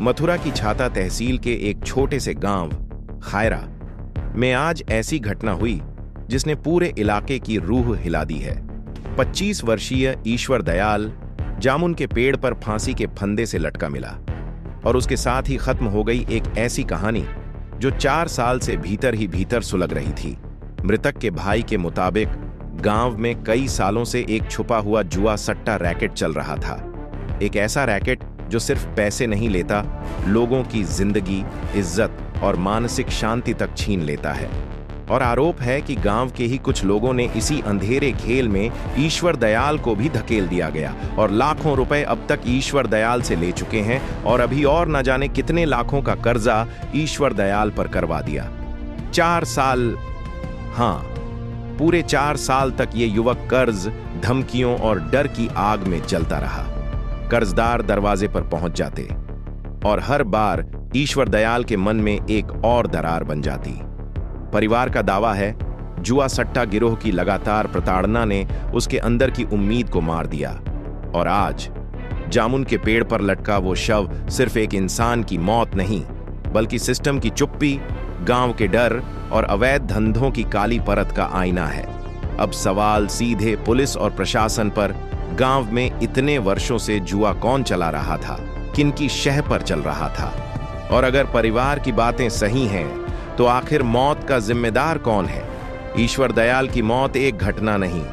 मथुरा की छाता तहसील के एक छोटे से गांव खायरा में आज ऐसी घटना हुई जिसने पूरे इलाके की रूह हिला दी है। 25 वर्षीय ईश्वर दयाल जामुन के पेड़ पर फांसी के फंदे से लटका मिला और उसके साथ ही खत्म हो गई एक ऐसी कहानी जो 4 साल से भीतर ही भीतर सुलग रही थी। मृतक के भाई के मुताबिक गांव में कई सालों से एक छुपा हुआ जुआ सट्टा रैकेट चल रहा था। एक ऐसा रैकेट जो सिर्फ पैसे नहीं लेता, लोगों की जिंदगी, इज्जत और मानसिक शांति तक छीन लेता है। और आरोप है कि गांव के ही कुछ लोगों ने इसी अंधेरे खेल में ईश्वर दयाल को भी धकेल दिया गया और लाखों रुपए अब तक ईश्वर दयाल से ले चुके हैं और अभी और न जाने कितने लाखों का कर्जा ईश्वर दयाल पर करवा दिया। 4 साल, हाँ, पूरे 4 साल तक ये युवक कर्ज, धमकियों और डर की आग में जलता रहा। कर्जदार दरवाजे पर पहुंच जाते और हर बार ईश्वर दयाल के मन में एक और दरार बन जाती। परिवार का दावा है जुआ सट्टा गिरोह की लगातार प्रताड़ना ने उसके अंदर की उम्मीद को मार दिया और आज जामुन के पेड़ पर लटका वो शव सिर्फ एक इंसान की मौत नहीं, बल्कि सिस्टम की चुप्पी, गांव के डर और अवैध धंधों की काली परत का आईना है। अब सवाल सीधे पुलिस और प्रशासन पर, गांव में इतने वर्षों से जुआ कौन चला रहा था, किनकी शह पर चल रहा था, और अगर परिवार की बातें सही हैं तो आखिर मौत का जिम्मेदार कौन है। ईश्वर दयाल की मौत एक घटना नहीं,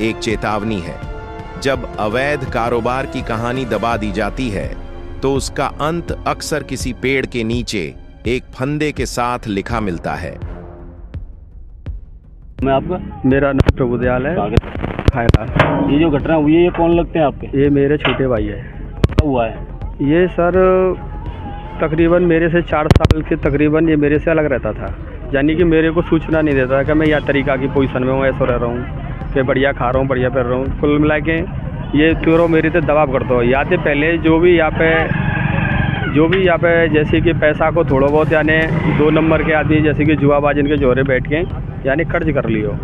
एक चेतावनी है। जब अवैध कारोबार की कहानी दबा दी जाती है तो उसका अंत अक्सर किसी पेड़ के नीचे एक फंदे के साथ लिखा मिलता है। मैं आपका, मेरा नाम प्रभु दयाल है। खायरा। ये जो घटना हुई है ये कौन लगते हैं आपके? ये मेरे छोटे भाई है। क्या हुआ है? ये सर तकरीबन मेरे से 4 साल के तकरीबन ये मेरे से अलग रहता था, यानी कि मेरे को सूचना नहीं देता कि मैं यह तरीका की पोजीशन में हूँ, ऐसा रह रहा हूँ कि बढ़िया खा रहा हूँ, बढ़िया पहन रहा हूँ। कुल मिला के ये त्योरो मेरे से दबाव करता हो। या तो पहले जो भी यहाँ पे जैसे कि पैसा को थोड़ा बहुत यानी 2 नंबर के आदमी जैसे कि जुआबाज इनके जोरे बैठ के यानी कर्ज कर लियो।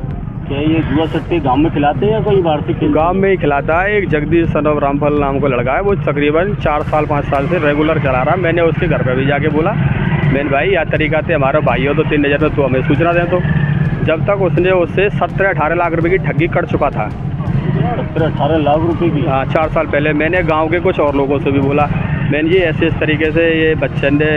क्या ये जुआ सट्टे गांव में खिलाते हैं या कोई बाहर से? गांव में ही खिलाता है। एक जगदीश सनोब रामफल नाम को लड़का है, वो तकरीबन 4 साल 5 साल से रेगुलर चला रहा। मैंने उसके घर पे भी जाके बोला, मैंने भाई यह तरीका से हमारा भाई हो तो 3 नज़र में तो हमें सूचना दें। तो जब तक उसने उससे 17-18 लाख रुपए की ठगी कर चुका था। 17-18 लाख रुपए की? हाँ, 4 साल पहले। मैंने गाँव के कुछ और लोगों से भी बोला, मैंने ये ऐसे इस तरीके से ये बच्चे ने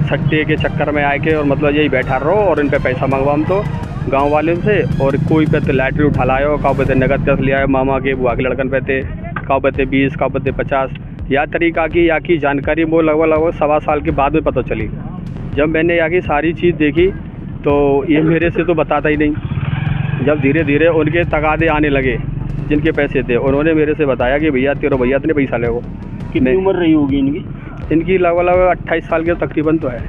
सट्टे के चक्कर में आके और मतलब यही बैठा रहो और इन पर पैसा मंगवा हम तो गांव वालों से, और कोई पे तो लैटरी उठा लायो, काउ पे नगद कैश ले आयो मामा के बुआ के लड़कन पे थे, काउ पे 20, काउ पे 50। या तरीका की या की जानकारी वो लगभग 1.25 साल के बाद में पता चली। जब मैंने यहाँ की सारी चीज़ देखी तो ये मेरे से तो बताता ही नहीं। जब धीरे धीरे उनके तगादे आने लगे जिनके पैसे थे, उन्होंने मेरे से बताया कि भैया तेरे भैया इतने पैसा ले। वो कितनी उम्र रही होगी इनकी? इनकी लगभग 28 साल के तकरीबन तो है,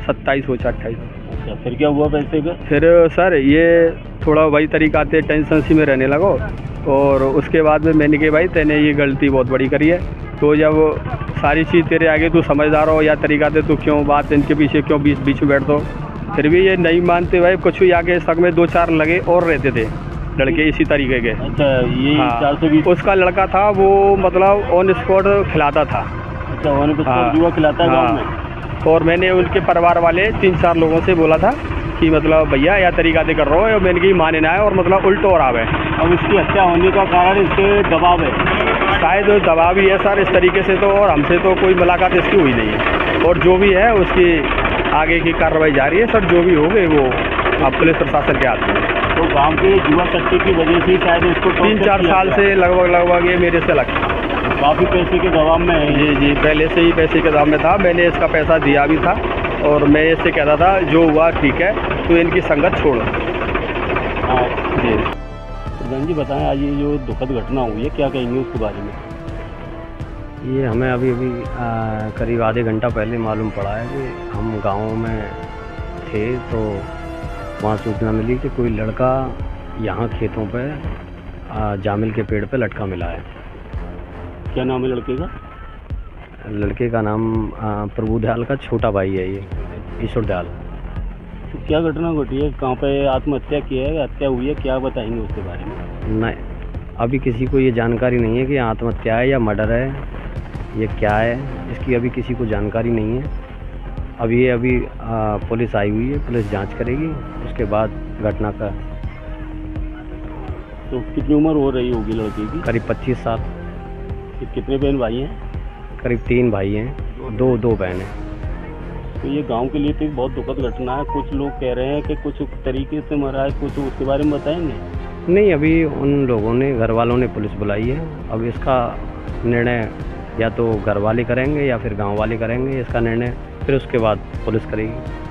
27 हो 28। अच्छा, फिर क्या हुआ पैसे का? फिर सर ये थोड़ा वही तरीका से टेंशन सी में रहने लगो और उसके बाद में मैंने कहा भाई तेने ये गलती बहुत बड़ी करी है। तो जब सारी चीज़ तेरे आगे तू समझदार हो या तरीका से तू क्यों बात इनके पीछे क्यों बीच में बैठ दो, फिर भी ये नहीं मानते भाई। कुछ भी आगे शक में 2-4 लगे और रहते थे लड़के इसी तरीके के। अच्छा, ये 420 उसका लड़का था, वो मतलब ऑन स्पॉट खिलाता था। अच्छा, ऑन स्पॉट जुआ खिलाता है गाँव में? और मैंने उनके परिवार वाले 3-4 लोगों से बोला था कि मतलब भैया यह तरीका से कर रहा हो, मैंने की माने ना है और मतलब उल्ट और आवे। अब इसकी हत्या होने का कारण इसके दबाव है? शायद दबाव ही है सर इस तरीके से। तो और हमसे तो कोई मुलाकात इसकी हुई नहीं है, और जो भी है उसकी आगे की कार्रवाई जारी है सर। जो भी हो गए वो अब पुलिस प्रशासन के हाथ में। तो गाँव के जुआ सट्टे की वजह से शायद इसको 3-4 साल से लगभग ये मेरे से लग काफ़ी पैसे के दबाव में है। जी, पहले से ही पैसे के दबाव में था। मैंने इसका पैसा दिया भी था और मैं इससे कहता था जो हुआ ठीक है, तो इनकी संगत छोड़ो। हाँ जी। प्रधान जी बताएं, आज ये जो दुखद घटना हुई है क्या कहेंगे उसके बारे में? ये हमें अभी करीब आधे घंटा पहले मालूम पड़ा है कि हम गाँव में थे तो वहाँ सूचना मिली कि कोई लड़का यहाँ खेतों पर जामिल के पेड़ पर लटका मिला है। क्या नाम है लड़के का? लड़के का नाम प्रभु दयाल का छोटा भाई है, ये ईश्वर दयाल। तो क्या घटना घटी है? कहाँ पे आत्महत्या की है, हत्या हुई है, क्या बताएंगे उसके बारे में? नहीं, अभी किसी को ये जानकारी नहीं है कि आत्महत्या है या मर्डर है। ये क्या है इसकी अभी किसी को जानकारी नहीं है। अभी पुलिस आई हुई है, पुलिस जांच करेगी, उसके बाद घटना का। तो कितनी उम्र हो रही होगी लड़के की? करीब 25 साल। कितने बहन भाई हैं? करीब 3 भाई हैं, दो बहन हैं। तो ये गांव के लिए तो एक बहुत दुखद घटना है। कुछ लोग कह रहे हैं कि कुछ तरीके से मरा है, कुछ उसके बारे में बताएंगे? नहीं, अभी उन लोगों ने, घर वालों ने पुलिस बुलाई है। अब इसका निर्णय या तो घर वाले करेंगे या फिर गांव वाले करेंगे। इसका निर्णय फिर उसके बाद पुलिस करेगी।